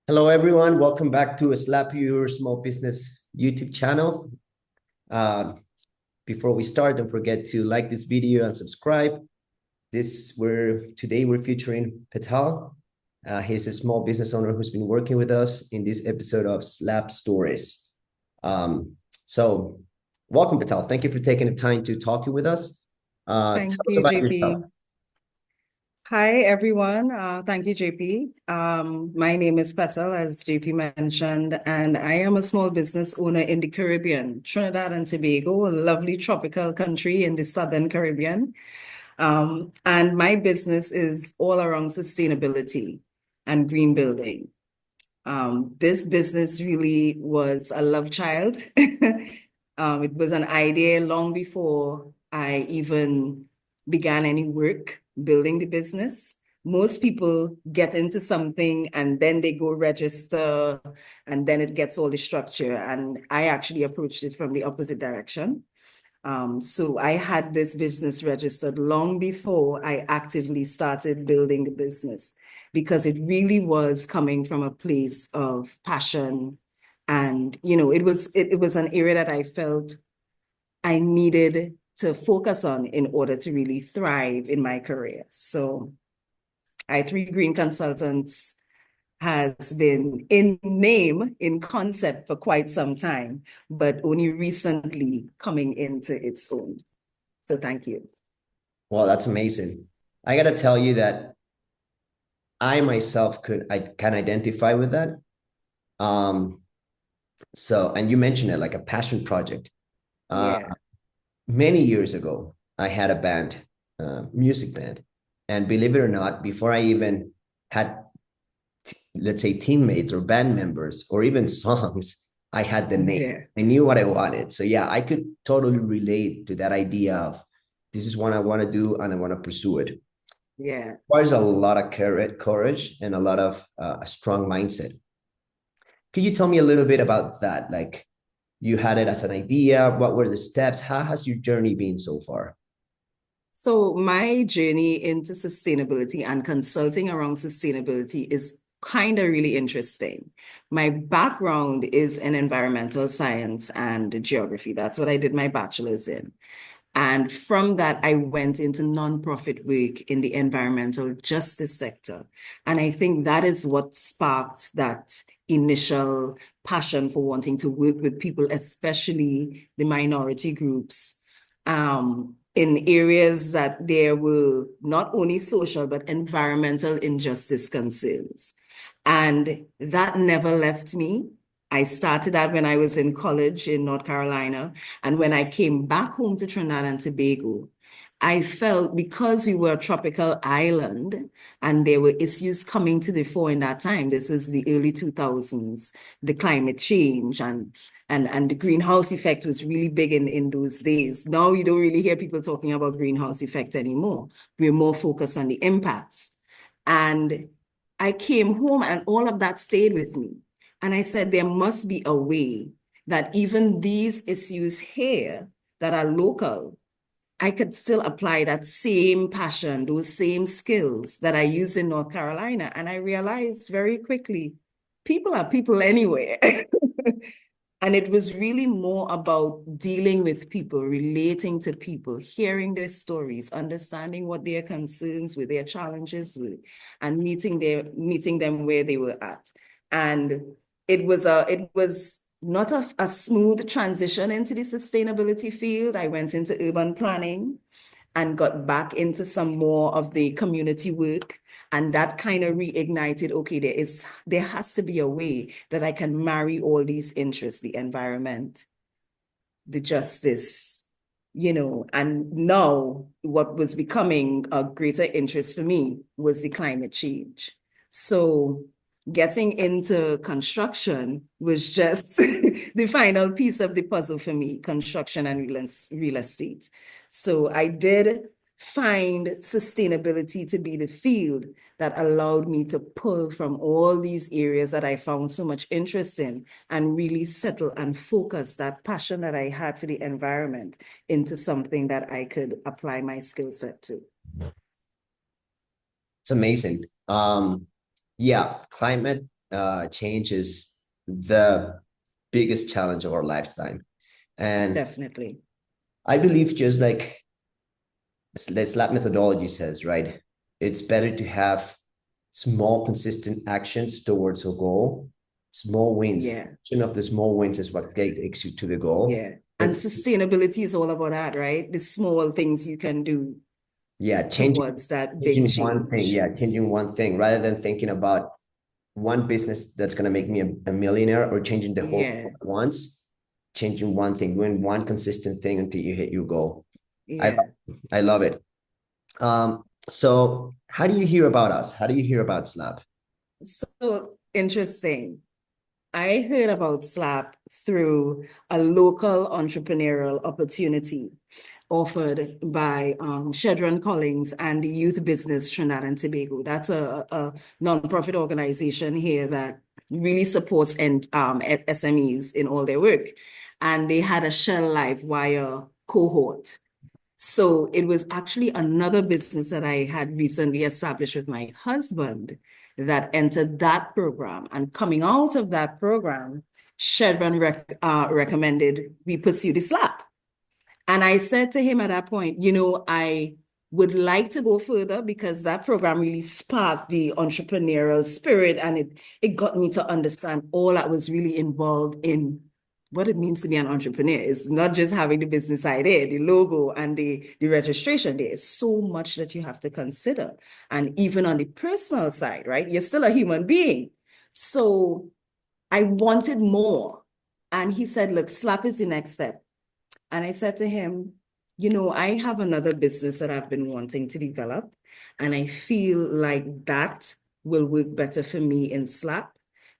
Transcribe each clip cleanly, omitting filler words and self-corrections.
Hello, everyone. Welcome back to Slap Your Small Business YouTube channel. Uh, Before we start, don't forget to like this video and subscribe. Today we're featuring Petal. He's a small business owner who's been working with us in this episode of Slap Stories. So welcome, Petal. Thank you for taking the time to talk with us. Thank Tell us you, about JP. yourself. Hi, everyone. Thank you, JP. My name is Petal, as JP mentioned, and I am a small business owner in the Caribbean, Trinidad and Tobago, a lovely tropical country in the Southern Caribbean. And my business is all around sustainability and green building. This business really was a love child. It was an idea long before I even began any work building the business. Most people get into something and then they go register and then it gets all the structure. And I actually approached it from the opposite direction. So I had this business registered long before I actively started building the business because it really was coming from a place of passion. And, it was an area that I felt I needed to focus on in order to really thrive in my career. So I3 Green Consultants has been in name, in concept for quite some time, but only recently coming into its own. So thank you. Well, that's amazing. I got to tell you that I myself I can identify with that. Um, and you mentioned it like a passion project. Uh, Yeah. Many years ago, I had a band, music band, and believe it or not, before I even had, let's say, teammates or band members or even songs, I had the name. Yeah. I knew what I wanted. So yeah, I could totally relate to that idea of this is what I want to do and I want to pursue it. Yeah. Requires a lot of courage and a lot of a strong mindset. Could you tell me a little bit about that? Like you had it as an idea. What were the steps? How has your journey been so far? So my journey into sustainability and consulting around sustainability is kind of really interesting. My background is in environmental science and geography. That's what I did my bachelor's in. And from that, I went into nonprofit work in the environmental justice sector. And I think that is what sparked that initial passion for wanting to work with people, especially the minority groups, in areas that there were not only social, but environmental injustice concerns. And that never left me. I started that when I was in college in North Carolina. And when I came back home to Trinidad and Tobago, I felt because we were a tropical island and there were issues coming to the fore in that time, this was the early 2000s, the climate change and the greenhouse effect was really big in those days. Now you don't really hear people talking about greenhouse effect anymore. We're more focused on the impacts. And I came home and all of that stayed with me. And I said, there must be a way that even these issues here that are local, I could still apply that same passion, those same skills that I used in North Carolina. And I realized very quickly, people are people anyway. And it was really more about dealing with people, relating to people, hearing their stories, understanding what their concerns were, their challenges were, and meeting them where they were at. And it was not a smooth transition into the sustainability field. I went into urban planning and got back into some more of the community work. And that kind of reignited, okay, there has to be a way that I can marry all these interests, the environment, the justice, and now what was becoming a greater interest for me was the climate change. So getting into construction was just the final piece of the puzzle for me, construction and real estate. So I did find sustainability to be the field that allowed me to pull from all these areas that I found so much interest in and really settle and focus that passion that I had for the environment into something that I could apply my skill set to. It's amazing. Yeah, climate. change is the biggest challenge of our lifetime. And Definitely. I believe just like the SLAP methodology says, right? It's better to have small, consistent actions towards a goal, small wins. Yeah. Of the small wins is what takes you to the goal. Yeah. And But sustainability is all about that, right? The small things you can do yeah, towards that big changing one thing. change. Yeah, changing one thing rather than thinking about one business that's going to make me a millionaire or changing the whole Yeah. at once. Changing one thing, doing one consistent thing until you hit your goal. I Yeah. I love it. So how do you hear about us? How do you hear about Slab? So interesting. I heard about SLAP through a local entrepreneurial opportunity offered by Shedron Collins and the Youth Business Trinidad and Tobago. That's a nonprofit organization here that really supports SMEs in all their work. And they had a Shell Live Wire cohort. So it was actually another business that I had recently established with my husband that entered that program. And coming out of that program, Chevron recommended we pursue the SLAP. And I said to him at that point, I would like to go further because that program really sparked the entrepreneurial spirit and it got me to understand all that was really involved in what it means to be an entrepreneur. It's not just having the business idea, the logo and the registration. There is so much that you have to consider. And even on the personal side, right? You're still a human being. So I wanted more. And he said, look, SLAP is the next step. And I said to him, I have another business that I've been wanting to develop, and I feel like that will work better for me in SLAP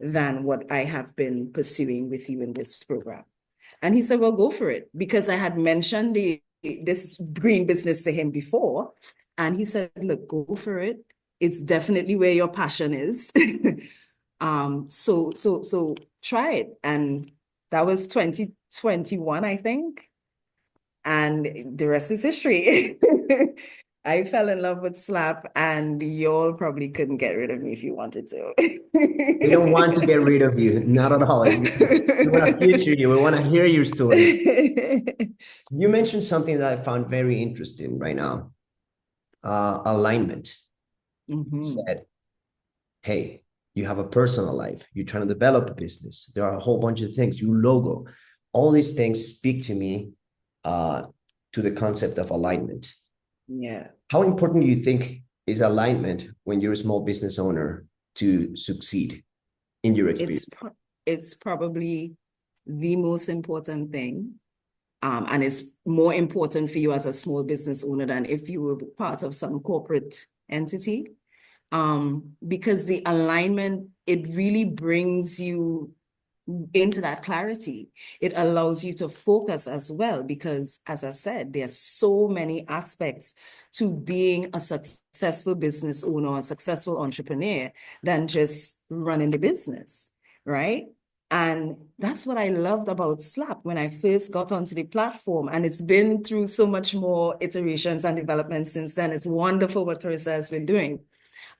than what I have been pursuing with you in this program. And he said, well, go for it, because I had mentioned this green business to him before. And he said, look, go for it. It's definitely where your passion is. So try it. And that was 2021, I think. And the rest is history. I fell in love with Slap, and y'all probably couldn't get rid of me if you wanted to. We don't want to get rid of you, not at all. We want to feature you. We want to hear your story. You mentioned something that I found very interesting right now. Alignment. Mhm. Said, hey, you have a personal life. You're trying to develop a business. There are a whole bunch of things. Your logo, all these things speak to me to the concept of alignment. Yeah. How important do you think is alignment when you're a small business owner to succeed in your experience? It's probably the most important thing. And it's more important for you as a small business owner than if you were part of some corporate entity. Because the alignment, it really brings you into that clarity. It allows you to focus as well, because as I said, there's so many aspects to being a successful business owner, a successful entrepreneur than just running the business, right? And that's what I loved about Slap when I first got onto the platform. And it's been through so much more iterations and developments since then. It's wonderful what Carissa has been doing,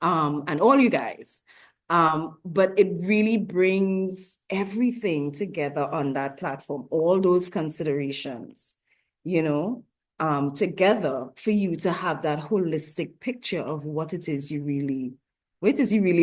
and all you guys. But it really brings everything together on that platform, all those considerations, together for you to have that holistic picture of what it is you really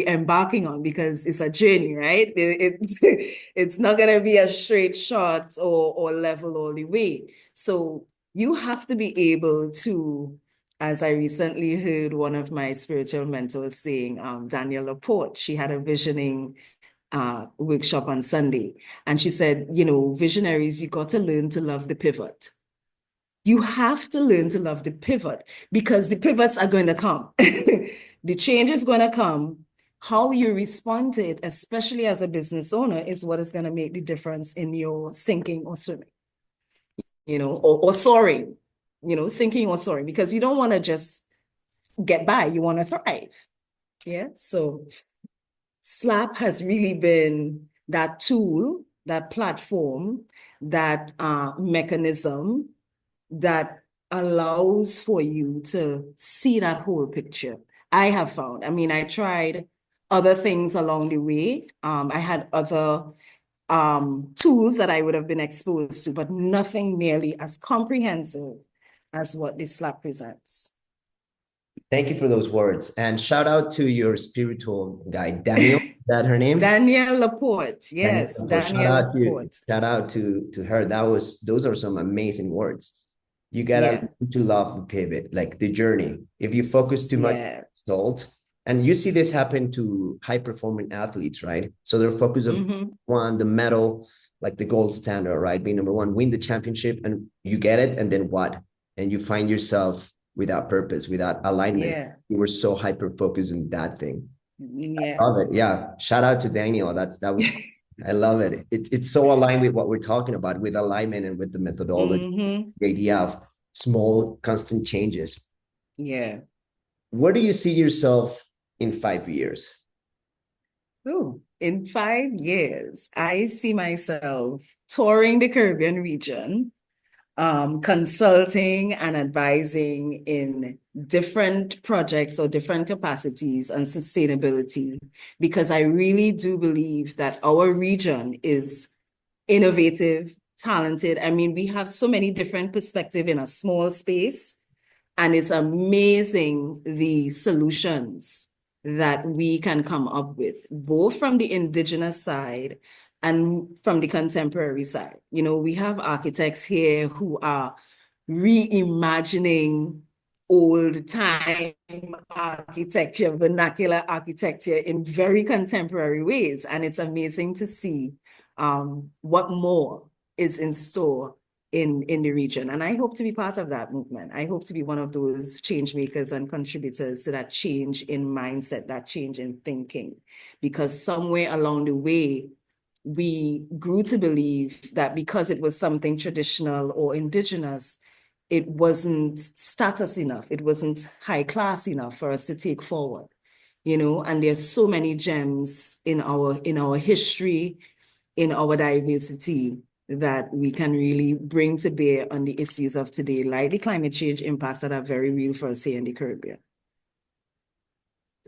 embarking on, because it's a journey, right? It's not gonna be a straight shot or level all the way. So you have to be able to, as I recently heard one of my spiritual mentors saying, Danielle Laporte, she had a visioning workshop on Sunday. And she said, visionaries, you got to learn to love the pivot. You have to learn to love the pivot, because the pivots are going to come. The change is going to come. How you respond to it, especially as a business owner, is what is going to make the difference in your sinking or swimming, or soaring, sinking or soaring, because you don't want to just get by, you want to thrive. Yeah. So Slap has really been that tool, that platform, that mechanism that allows for you to see that whole picture. I have found, I tried other things along the way. I had other tools that I would have been exposed to, but nothing nearly as comprehensive as what this slap presents. Thank you for those words. And shout out to your spiritual guide, Daniel. Is that her name? Danielle Laporte. Daniel Yes, Laporte. Danielle Laporte. Shout out to her. Those are some amazing words. You gotta Yeah. learn to love the pivot, like the journey. If you focus too much on Yes. result, and you see this happen to high performing athletes, right? So they're focused on one, the medal, like the gold standard, right? Being number one, win the championship, and you get it, and then what? And you find yourself without purpose, without alignment. Yeah. You were so hyper focused on that thing. Yeah. I love it. Yeah. Shout out to Daniel. That was I love it. It's so aligned with what we're talking about, with alignment and with the methodology, the idea of small, constant changes. Yeah. Where do you see yourself in 5 years? Oh, in 5 years, I see myself touring the Caribbean region, consulting and advising in different projects or different capacities on sustainability, because I really do believe that our region is innovative, talented. I mean, we have so many different perspectives in a small space, and it's amazing the solutions that we can come up with, both from the indigenous side and from the contemporary side. You know, we have architects here who are reimagining old time architecture, vernacular architecture in very contemporary ways. And it's amazing to see what more is in store in the region. And I hope to be part of that movement. I hope to be one of those change makers and contributors to that change in mindset, that change in thinking, because somewhere along the way, we grew to believe that because it was something traditional or indigenous, it wasn't status enough. It wasn't high class enough for us to take forward, you know, and there's so many gems in our history, in our diversity, that we can really bring to bear on the issues of today, like the climate change impacts that are very real for us here in the Caribbean.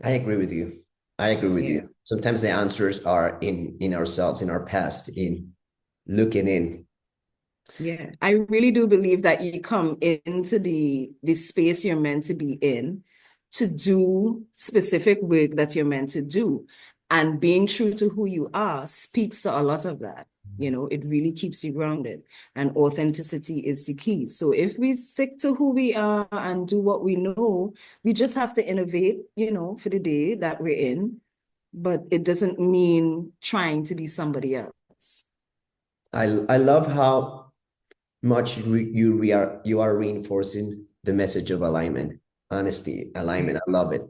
I agree with you. I agree with you. Sometimes the answers are in ourselves, in our past, in looking in. Yeah, I really do believe that you come into the space you're meant to be in to do specific work that you're meant to do. And being true to who you are speaks to a lot of that. You know, it really keeps you grounded, and authenticity is the key. So if we stick to who we are and do what we know, we just have to innovate, you know, for the day that we're in. But it doesn't mean trying to be somebody else. I love how much you are reinforcing the message of alignment, honesty, alignment. I love it.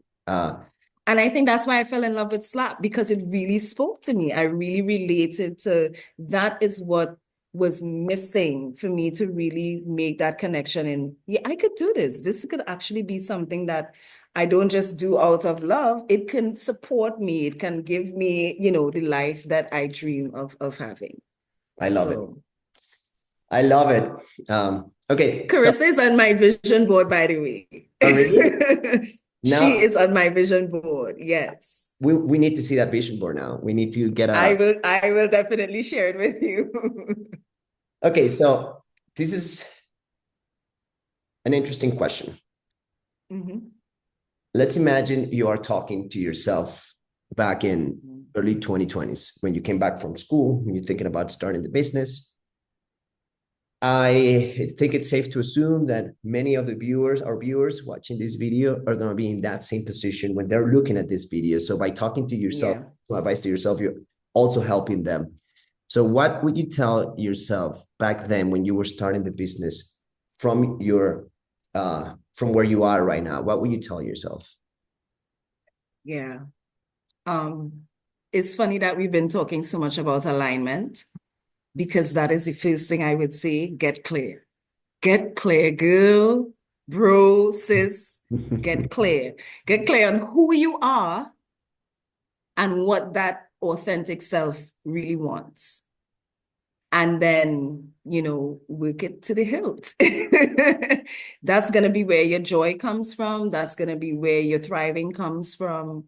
And I think that's why I fell in love with slap, because it really spoke to me. I really related to that. Is what was missing for me to really make that connection. And yeah, I could do this. This could actually be something that I don't just do out of love. It can support me. It can give me, you know, the life that I dream of having. I love it. I love it. Okay. Carissa is on my vision board, by the way. Oh, really? She is on my vision board. Yes. We need to see that vision board now. We need to get I will definitely share it with you. Okay, so this is an interesting question. Let's imagine you are talking to yourself back in early 2020s, when you came back from school, when you're thinking about starting the business. I think it's safe to assume that many of the our viewers watching this video are going to be in that same position when they're looking at this video. So by talking to yourself, advice to yourself, you're also helping them. So what would you tell yourself back then when you were starting the business from from where you are right now? What would you tell yourself? Yeah. It's funny that we've been talking so much about alignment, because that is the first thing I would say. Get clear. Get clear, girl, bro, sis. Get clear. Get clear on who you are and what that authentic self really wants. and then, work it to the hilt. That's going to be where your joy comes from. That's going to be where your thriving comes from.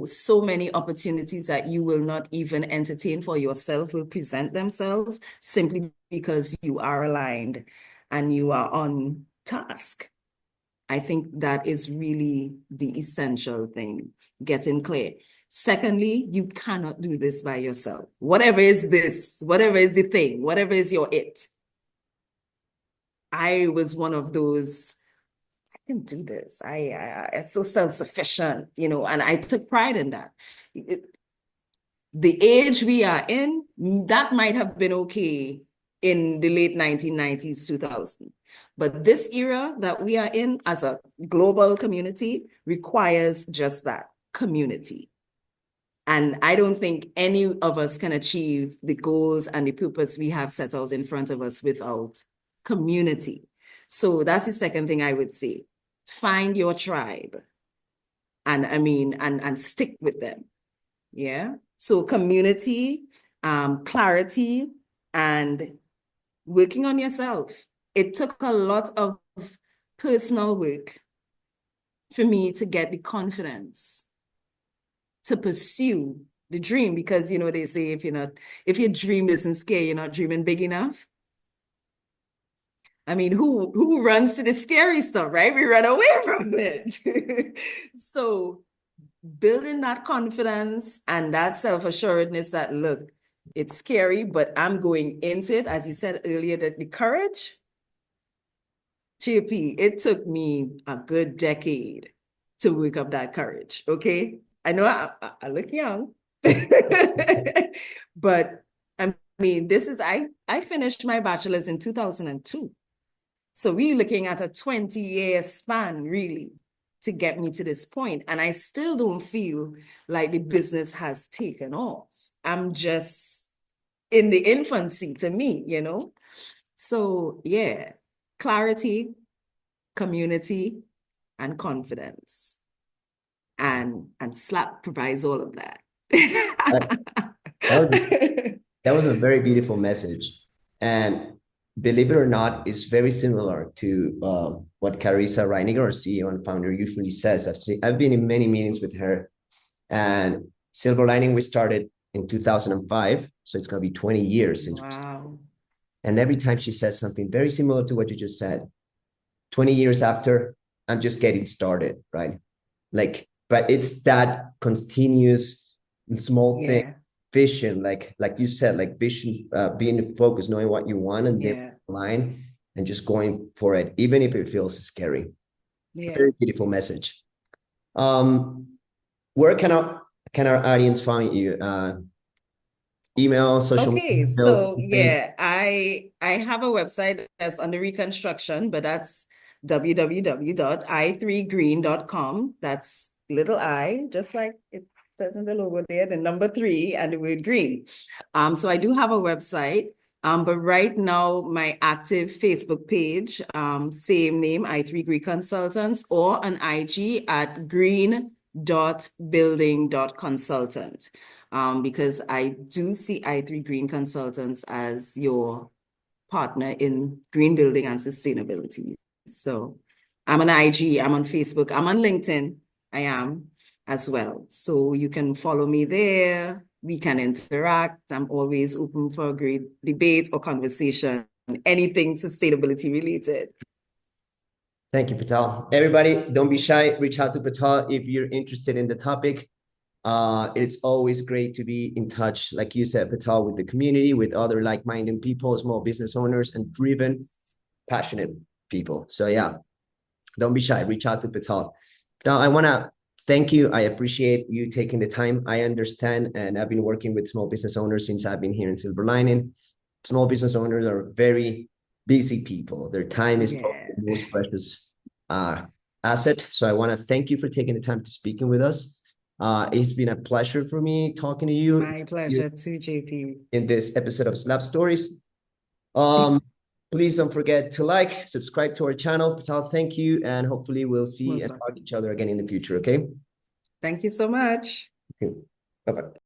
So many opportunities that you will not even entertain for yourself will present themselves simply because you are aligned and you are on task. I think that is really the essential thing, getting clear. Secondly, you cannot do this by yourself. Whatever is this, whatever is the thing, whatever is your it. I was one of those, I can do this. I'm so self-sufficient, and I took pride in that. The age we are in, that might have been okay in the late 1990s, 2000. But this era that we are in as a global community requires just that, community. And I don't think any of us can achieve the goals and the purpose we have set out in front of us without community. So that's the second thing I would say. Find your tribe and stick with them. Yeah. So community, clarity, and working on yourself. It took a lot of personal work for me to get the confidence to pursue the dream, because they say if your dream doesn't scare, you're not dreaming big enough. I mean, who runs to the scary stuff, right? We run away from it. So building that confidence and that self-assuredness that, look, it's scary, but I'm going into it. As you said earlier, that the courage, JP, it took me a good decade to work up that courage. Okay. I know I look young, but I mean, I finished my bachelor's in 2002. So we're looking at a 20-year span, really, to get me to this point. And I still don't feel like the business has taken off. I'm just in the infancy to me, So yeah, clarity, community, and confidence. And SLAP provides all of that. That was a very beautiful message. And believe it or not, it's very similar to what Carissa Reiniger, our CEO and founder, usually says. I've been in many meetings with her, and Silver Lining, we started in 2005. So it's going to be 20 years since. Wow. And every time she says something very similar to what you just said, 20 years after, I'm just getting started, right? But it's that continuous small thing, vision, like you said, like vision, being focused, knowing what you want, and then line and just going for it, even if it feels scary. Very beautiful message. Where can our audience find you? Email, social media? Okay, so I have a website that's under reconstruction, but that's www.i3green.com. That's little I, just like it says in the logo there, the number 3 and the word green. So I do have a website, but right now my active Facebook page, same name, I3 Green Consultants, or on IG at green.building.consultant. Because I do see I3 Green Consultants as your partner in green building and sustainability. So I'm on IG, I'm on Facebook, I'm on LinkedIn, I am as well. So you can follow me there. We can interact. I'm always open for a great debate or conversation, anything sustainability related. Thank you, Petal. Everybody, don't be shy. Reach out to Petal if you're interested in the topic. It's always great to be in touch, like you said, Petal, with the community, with other like-minded people, small business owners, and driven, passionate people. So yeah, don't be shy. Reach out to Petal. Now, I want to thank you. I appreciate you taking the time. I understand, and I've been working with small business owners since I've been here in Silver Lining. Small business owners are very busy people. Their time is the most precious asset. So I want to thank you for taking the time to speaking with us. It's been a pleasure for me talking to you. My pleasure too, JP. In this episode of Slap Stories. Please don't forget to like, subscribe to our channel. Petal, thank you. And hopefully we'll see and talk to each other again in the future, okay? Thank you so much. Bye-bye.